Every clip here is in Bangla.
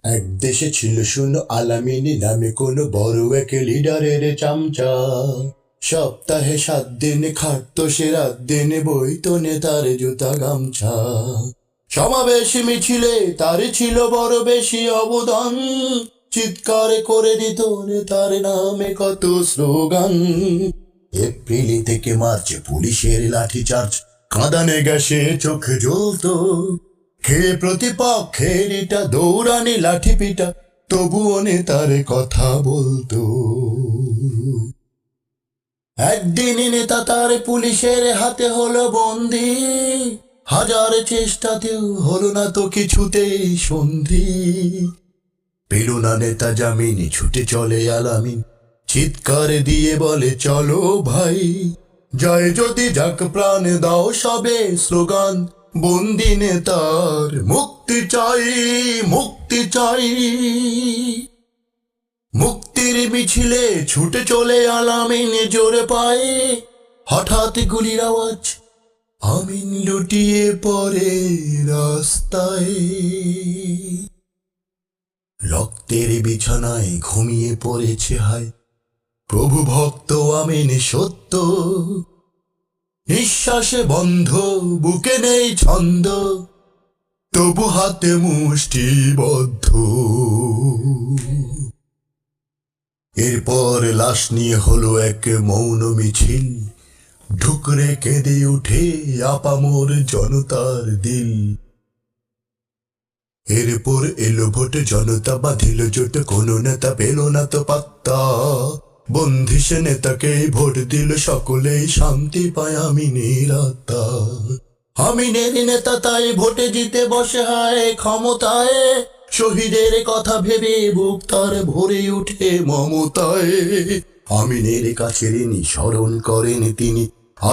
এক দেশে ছিল শূন্য আলামিনী নামে কোনো বড় এক লিডারের চামচা। সপ্তাহে 7 দিন খাটতো সে, রাত দিন বইতো নেতার জুতা গামছা। সমাবেশ মিছিলে তার ছিল বড় বেশি অবদান, চিৎকার করে দিত নেতার নামে কত স্লোগান। এপ্রিল থেকে মার্চ পুলিশের লাঠিচার্জ, কাঁদানে গ্যাসে চোখে জ্বলতো। খেয়ে প্রতিপক্ষের এটা দৌড়ানি লাঠি পিটা, তবুও নেতার কথা বলতো। একদিন নেতা তার পুলিশের হাতে হলো বন্দি, হাজার চেষ্টাতেও হলো না তো কিছুতেই সন্ধি। পেল না নেতা জামিন, ছুটে চলে আলামিন, চিৎকার দিয়ে বলে চলো ভাই। জয় যদি যাক প্রাণ দাও সবে স্লোগান, বন্দি নেতার মুক্তি চাই, মুক্তি চাই। মুক্তির মিছিলে ছুটে চলে আলামিন জোরে পায়ে, হঠাৎ গুলির আওয়াজ, আমিন লুটিয়ে পড়ে রাস্তায়। রক্তের বিছানায় ঘুমিয়ে পড়েছে হায়, প্রভু ভক্ত আমিন সত্য। নিঃশ্বাসে বন্ধ, বুকে নেই ছন্দ, তবু হাতে মুষ্টিবদ্ধ। এরপর লাশ নিয়ে হলো এক মৌন মিছিল, ঢুকরে কেঁদে উঠে আপামোর জনতার দিল। এরপর এলো ভোট, জনতা বাঁধিল জোট, কোন নেতা পেল না তো পাত্তা। বন্ধি সে নেতাকে ভোট দিল, সকলেই শান্তি পায় আমিনের আত্মা। আমিনের নেতা তাই ভোটে জিতে বসে হয় ক্ষমতায়, শহীদের কথা ভেবে বুক তার ভরে উঠে মমতায়। আমিনের কাছে ঋণী স্মরণ করেন তিনি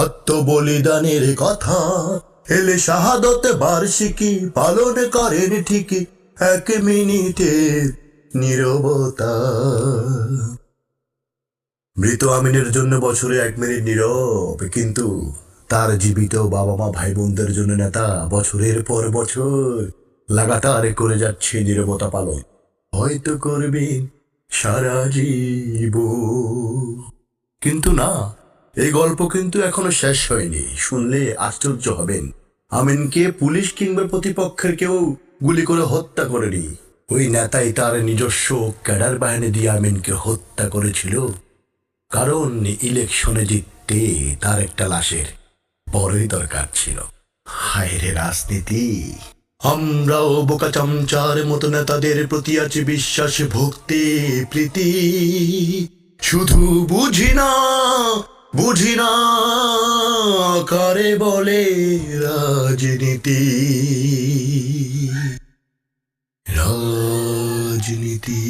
আত্মবলিদানের কথা, এলে শাহাদত বার্ষিকী পালন করেন ঠিকই 1 মিনিটের নীরবতা। মৃত আমিনের জন্য বছরে 1 মিনিট নীরব, কিন্তু তার জীবিত বাবা মা ভাই বোনদের জন্য নেতা বছরের পর বছর লাগাতার করে যাচ্ছে নীরবতা পালন। হয়তো করবেন সারা জীবন। কিন্তু না, এই গল্প কিন্তু এখনো শেষ হয়নি। শুনলে আশ্চর্য হবেন, আমিনকে পুলিশ কিংবা প্রতিপক্ষের কেউ গুলি করে হত্যা করেনি। ওই নেতাই তার নিজস্ব ক্যাডার বাহিনী দিয়ে আমিনকে হত্যা করেছিল, কারণ ইলেকশনে জিততে তার একটা লাশের বড়ই দরকার ছিল। হায় রে রাজনীতি! আমরাও বোকা চামচার মতো নেতাদের প্রতি আছে বিশ্বাস, ভক্তি, প্রীতি। শুধু বুঝি না, বুঝি না কারে বলে রাজনীতি, রাজনীতি।